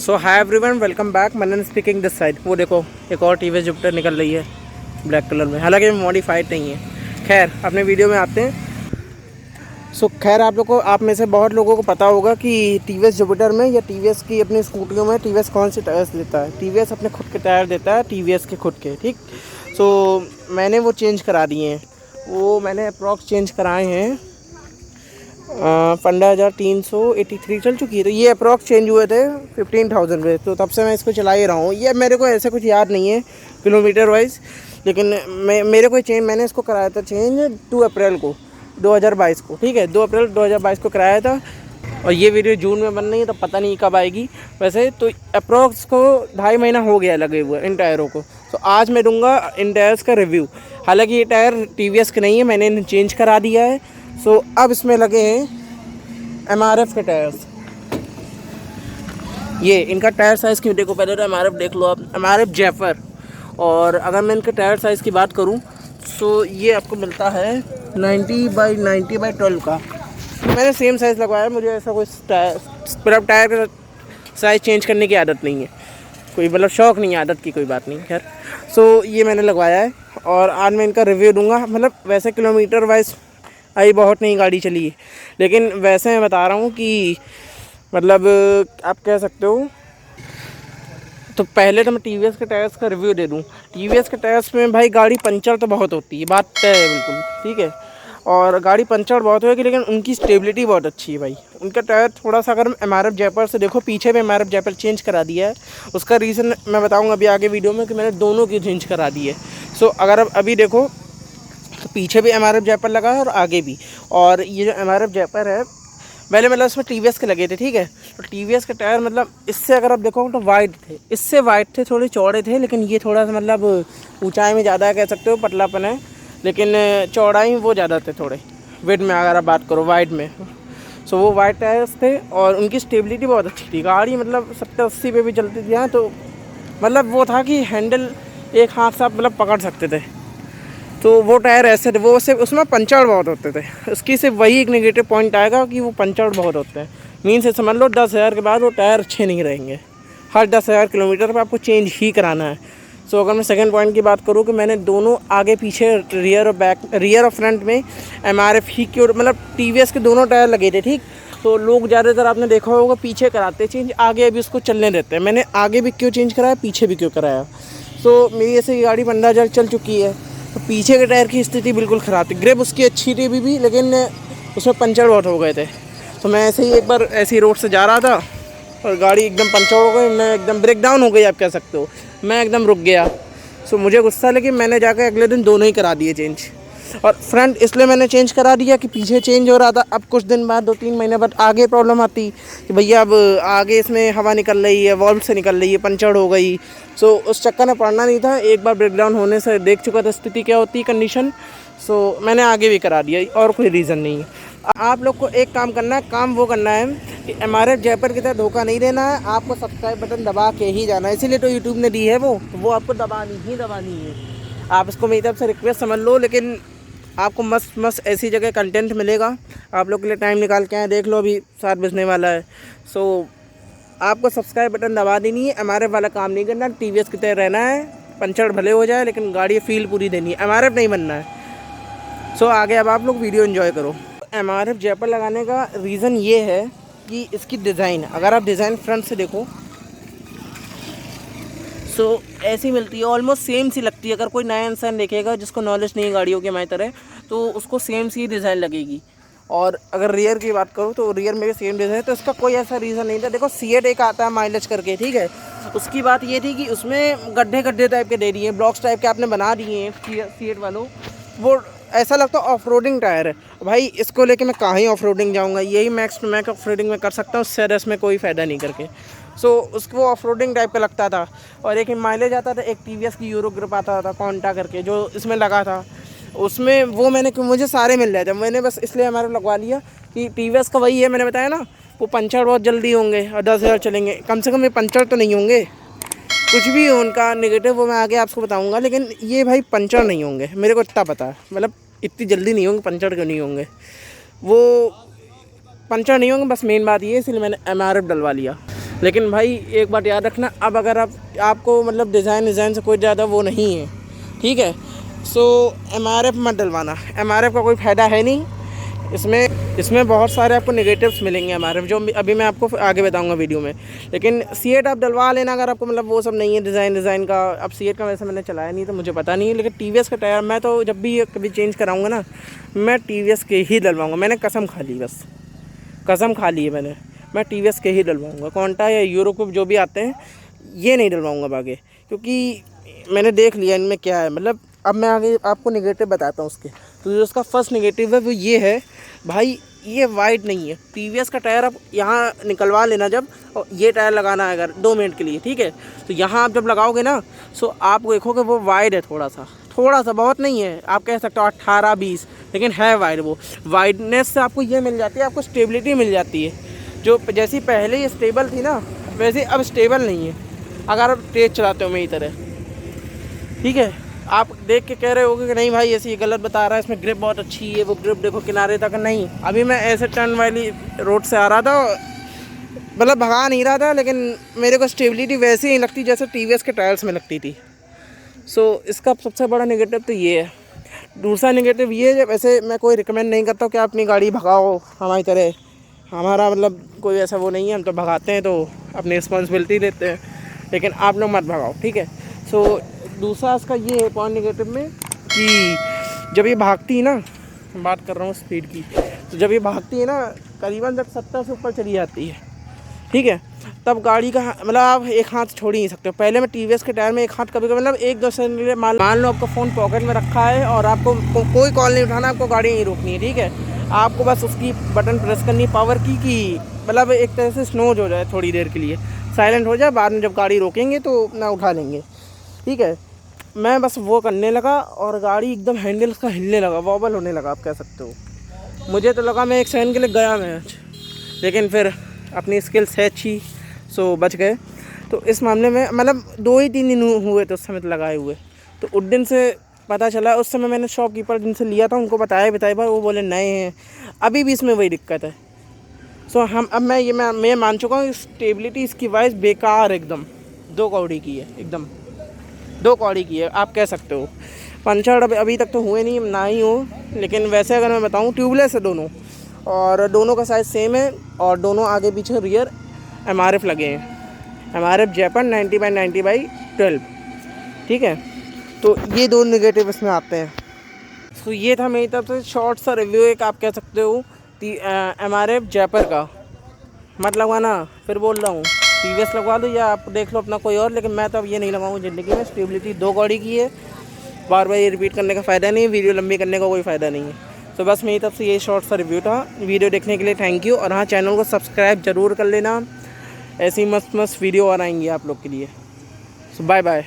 So hi everyone, welcome back. Manan speaking this side. वो देखो एक और टीवीएस जुपिटर निकल रही है ब्लैक कलर में, हालांकि मॉडिफाइड नहीं है। खैर अपने वीडियो में आते हैं। खैर आप में से बहुत लोगों को पता होगा कि टीवीएस जुपिटर में या टीवीएस की अपनी स्कूटियों में टीवीएस कौन से टायर्स देता है। टीवीएस अपने खुद के टायर देता है, टीवीएस के खुद के। ठीक, मैंने वो चेंज करा दिए हैं। वो मैंने अप्रॉक्स चेंज कराए हैं 15,383 चल चुकी है। तो ये अप्रॉक्स चेंज हुए थे 15,000 पे। तो तब से मैं इसको चला ही रहा हूँ। ये मेरे को ऐसे कुछ याद नहीं है किलोमीटर वाइज, लेकिन मैंने इसको कराया था चेंज 2 अप्रैल को 2022 को। ठीक है, 2 अप्रैल 2022 को कराया था। और ये वीडियो जून में बन रही है तो पता नहीं कब आएगी। वैसे तो अप्रॉक्स को 2.5 महीना हो गया लगे हुए इन टायरों को। तो आज मैं दूंगा इन टायर्स का रिव्यू। हालांकि ये टायर टीवीएस के नहीं है, मैंने इन्हें चेंज करा दिया है। अब इसमें लगे हैं एमआरएफ के टायर्स। ये इनका टायर साइज़ क्यों, देखो पहले तो एमआरएफ देख लो आप, एमआरएफ जैफर। और अगर मैं इनके टायर साइज़ की बात करूं तो ये आपको मिलता है 90x90x12 का। मैंने सेम साइज़ लगवाया, मुझे ऐसा कोई टायर का साइज़ चेंज करने की आदत नहीं है, कोई मतलब शौक़ नहीं है, आदत की कोई बात नहीं। खैर ये मैंने लगवाया है और आज मैं इनका रिव्यू दूंगा। मतलब वैसे किलोमीटर वाइज आई बहुत नहीं गाड़ी चली है, लेकिन वैसे मैं बता रहा हूँ कि मतलब आप कह सकते हो। तो पहले तो मैं टीवीएस के टायर्स का रिव्यू दे दूँ। टीवीएस के टायर्स में भाई गाड़ी पंचर तो बहुत होती है, बात तय है बिल्कुल। ठीक है, और गाड़ी पंचर बहुत होगी, लेकिन उनकी स्टेबिलिटी बहुत अच्छी है भाई। उनका टायर थोड़ा सा, अगर एमआरएफ जयपुर से देखो, पीछे भी एमआरएफ जयपुर चेंज करा दिया है। उसका रीज़न मैं बताऊँगा अभी आगे वीडियो में कि मैंने दोनों की चेंज करा दी है। अगर अब अभी देखो तो पीछे भी एमआरएफ जयपुर लगा है और आगे भी। और ये जो एमआरएफ जयपुर है, पहले मतलब इसमें टीवीएस के लगे थे। ठीक है, तो टीवीएस के टायर मतलब इससे अगर आप देखो तो वाइड थे, इससे वाइड थे, थोड़े चौड़े थे। लेकिन ये थोड़ा सा मतलब ऊंचाई में ज़्यादा कह सकते हो, पतलापन है, लेकिन चौड़ाई वो ज़्यादा थे थोड़े वेट में अगर आप बात करो वाइड में। वो वाइड टायर्स थे और उनकी स्टेबिलिटी बहुत अच्छी थी। गाड़ी मतलब 70-80 पे भी चलती थी यहाँ, तो मतलब वो था कि हैंडल एक हाथ से आप मतलब पकड़ सकते थे। तो वो टायर ऐसे थे, वो सिर्फ उसमें पंचर बहुत होते थे। उसकी सिर्फ वही एक नेगेटिव पॉइंट आएगा कि वो पंचर बहुत होते हैं। मीन से समझ लो 10,000 के बाद वो टायर अच्छे नहीं रहेंगे। हर 10,000 किलोमीटर पर आपको चेंज ही कराना है। अगर मैं सेकंड पॉइंट की बात करूँ कि मैंने दोनों आगे पीछे रियर और फ्रंट में एमआरएफ ही की, मतलब टीवीएस के दोनों टायर लगे थे। ठीक, तो लोग ज़्यादातर आपने देखा होगा पीछे कराते चेंज, आगे अभी उसको चलने देते हैं। मैंने आगे भी क्यों चेंज कराया, पीछे भी क्यों कराया। मेरी ऐसे गाड़ी 15,000 चल चुकी है, तो पीछे के टायर की स्थिति बिल्कुल ख़राब थी। ग्रिप उसकी अच्छी थी अभी भी, लेकिन उसमें पंचर बहुत हो गए थे। मैं ऐसे ही एक बार ऐसी रोड से जा रहा था और गाड़ी एकदम पंचर हो गई, मैं एकदम ब्रेक डाउन हो गई आप कह सकते हो, मैं एकदम रुक गया। मुझे गुस्सा, लेकिन मैंने जाकर अगले दिन दोनों ही करा दिए चेंज। और फ्रंट इसलिए मैंने चेंज करा दिया कि पीछे चेंज हो रहा था। अब कुछ दिन बाद 2-3 महीने बाद आगे प्रॉब्लम आती कि भैया अब आगे इसमें हवा निकल रही है, वॉल्व से निकल रही है, पंचर हो गई। उस चक्कर में पड़ना नहीं था। एक बार ब्रेकडाउन होने से देख चुका था स्थिति क्या होती है, कंडीशन। मैंने आगे भी करा दिया, और कोई रीज़न नहीं है। आप लोग को एक काम करना है, काम वो करना है कि एमआरएफ जयपुर की तरह धोखा नहीं देना है। आपको सब्सक्राइब बटन दबा के ही जाना है, इसीलिए तो यूट्यूब ने दी है वो आपको दबानी है। आप इसको मेरी तरफ से रिक्वेस्ट समझ लो, लेकिन आपको मस्त ऐसी जगह कंटेंट मिलेगा। आप लोग के लिए टाइम निकाल के आए, देख लो अभी 7 बजने वाला है। आपको सब्सक्राइब बटन दबा देनी है, एमआरएफ वाला काम नहीं करना, टीवीएस की तरह रहना है। पंचर भले हो जाए, लेकिन गाड़ी फील पूरी देनी है, एमआरएफ नहीं बनना है। आगे अब आप लोग वीडियो एंजॉय करो। एमआरएफ जयपुर लगाने का रीज़न ये है कि इसकी डिज़ाइन, अगर आप डिज़ाइन फ्रंट से देखो ऐसी मिलती है, ऑलमोस्ट सेम सी लगती है। अगर कोई नया इंसान देखेगा जिसको नॉलेज नहीं है गाड़ियों के हमारी तरह, तो उसको सेम सी डिज़ाइन लगेगी। और अगर रियर की बात करूँ तो रियर में भी सेम डिज़ाइन है, तो इसका कोई ऐसा रीज़न नहीं था। देखो सीएट एक आता है माइलेज करके, ठीक है, उसकी बात ये थी कि उसमें गड्ढे टाइप के दे दिए, ब्लॉक्स टाइप के आपने बना दिए हैं सीएट वालों। वो ऐसा लगता है ऑफ रोडिंग टायर है भाई। इसको लेके मैं कहाँ ही ऑफ रोडिंग जाऊँगा, यही max to max of rounding में कर सकता हूँ, उससे ज़्यादा इसमें कोई फ़ायदा नहीं करके। उसको ऑफ रोडिंग टाइप का लगता था। और एक माइलेज आता था, एक टीवीएस की यूरो ग्रिप आता था कॉन्टा करके, जो इसमें लगा था। उसमें वो मुझे सारे मिल रहे थे, मैंने बस इसलिए हमारे लगवा लिया कि टीवीएस का वही है, मैंने बताया ना, वो पंचर बहुत जल्दी होंगे और 10,000 चलेंगे। कम से कम ये पंचर तो नहीं होंगे, कुछ भी हो उनका नेगेटिव वो मैं आगे आपको बताऊंगा, लेकिन ये भाई पंचर नहीं होंगे, मेरे को इतना पता है। मतलब इतनी जल्दी नहीं होंगे, पंचर क्यों नहीं होंगे, वो पंचर नहीं होंगे, बस मेन बात ये है, इसलिए मैंने एमआरएफ डलवा लिया। लेकिन भाई एक बात याद रखना, अब अगर आपको मतलब डिज़ाइन से कोई ज़्यादा वो नहीं है, ठीक है, सो MRF मत डलवाना। MRF का कोई फ़ायदा है नहीं इसमें बहुत सारे आपको नेगेटिव्स मिलेंगे MRF, जो अभी मैं आपको आगे बताऊंगा वीडियो में। लेकिन C8 आप डलवा लेना अगर आपको मतलब वो सब नहीं है डिज़ाइन का। अब C8 का वैसे मैंने चलाया नहीं तो मुझे पता नहीं है, लेकिन TVS का टायर मैं तो जब भी कभी चेंज कराऊंगा ना, मैं TVS के ही डलवाऊँगा। मैंने कसम खा ली, बस कसम खा ली है मैंने, मैं TVS के ही डलवाऊँगा। कॉन्टा या यूरो को जो भी आते हैं ये नहीं डलवाऊँगा आगे, क्योंकि मैंने देख लिया इनमें क्या है। मतलब अब मैं आगे आपको नेगेटिव बताता हूँ उसके। तो जो उसका फर्स्ट नेगेटिव है वो ये है भाई, ये वाइड नहीं है। TVS का टायर आप यहाँ निकलवा लेना जब, और ये टायर लगाना है अगर 2 मिनट के लिए, ठीक है, तो यहाँ आप जब लगाओगे ना, सो आप देखोगे वो वाइड है थोड़ा सा, बहुत नहीं है। आप कह सकते हो 18-20, लेकिन है वाइड। वो वाइडनेस से आपको ये मिल जाती है, आपको स्टेबिलिटी मिल जाती है। जो जैसी पहले ये स्टेबल थी ना, वैसे अब स्टेबल नहीं है अगर आप तेज़ चलाते हो मेरी तरह, ठीक है। आप देख के कह रहे होगे कि नहीं भाई ऐसे ये गलत बता रहा है, इसमें ग्रिप बहुत अच्छी है, वो ग्रिप देखो किनारे तक। नहीं, अभी मैं ऐसे टर्न वाली रोड से आ रहा था, मतलब भगा नहीं रहा था, लेकिन मेरे को स्टेबिलिटी वैसे ही लगती जैसे TVS के टायर्स में लगती थी। सो इसका सबसे बड़ा नेगेटिव तो ये है। दूसरा नेगेटिव ये है, वैसे मैं कोई रिकमेंड नहीं करता कि आप अपनी गाड़ी भगाओ हमारी तरह। हमारा मतलब कोई ऐसा वो नहीं है, हम तो भगाते हैं तो अपनी रिस्पॉन्सिबिलिटी लेते हैं, लेकिन आप लोग मत भगाओ, ठीक है। सो दूसरा इसका ये है पॉइंट नेगेटिव में कि जब ये भागती है ना, बात कर रहा हूँ स्पीड की, तो जब ये भागती है ना करीबन जब 70 से ऊपर चली जाती है, ठीक है, तब गाड़ी का मतलब आप एक हाथ छोड़ ही नहीं सकते हो। पहले मैं TVS के टायर में एक हाथ कभी मतलब 1-2 सेकंड के लिए मान लो आपका फ़ोन पॉकेट में रखा है और आपको कोई कॉल नहीं उठाना, आपको गाड़ी नहीं रोकनी है, ठीक है, आपको बस उसकी बटन प्रेस करनी है पावर की कि मतलब एक तरह से स्नोज हो जाए थोड़ी देर के लिए, साइलेंट हो जाए, बाद में जब गाड़ी रोकेंगे तो अपना उठा लेंगे, ठीक है। मैं बस वो करने लगा और गाड़ी एकदम हैंडल का हिलने लगा, वॉबल होने लगा, आप कह सकते हो। मुझे तो लगा मैं 1 सेकंड के लिए गया मैच, लेकिन फिर अपनी स्किल्स है अच्छी, सो बच गए। तो इस मामले में मतलब 2-3 दिन हुए तो उस समय तो लगाए हुए, तो उस दिन से पता चला। उस समय मैंने शॉपकीपर जिनसे लिया था उनको बताया भाई, वो बोले नए हैं, अभी भी इसमें वही दिक्कत है। सो अब मैं मान चुका हूँ स्टेबिलिटी इसकी वाइज बेकार एकदम 2 कौड़ी की है, एकदम 2 कौड़ी की है, आप कह सकते हो। पंचर अभी तक तो हुए नहीं, ना ही हो, लेकिन वैसे अगर मैं बताऊँ ट्यूबलेस है दोनों, और दोनों का साइज़ सेम है, और दोनों आगे पीछे रियर MRF लगे हैं, MRF जैपन 90/90/12, ठीक है। तो ये 2 नेगेटिव इसमें आते हैं। तो ये था मेरी तरफ से शॉर्ट सा रिव्यू, एक आप कह सकते हो MRF जैपर का। मत लगवाना, फिर बोल रहा हूँ, TVS लगवा दो या आप देख लो अपना कोई और, लेकिन मैं तो अब ये नहीं लगाऊंगा ज़िंदगी में। स्टेबिलिटी 2 कौड़ी की है, बार बार ये रिपीट करने का फ़ायदा नहीं है, वीडियो लंबी करने का कोई फ़ायदा नहीं है। तो बस मेरी तरफ से ये शॉर्ट सा रिव्यू था। वीडियो देखने के लिए थैंक यू, और हाँ, चैनल को सब्सक्राइब ज़रूर कर लेना, ऐसी मस्त वीडियो और आएंगी आप लोग के लिए। सो बाय बाय।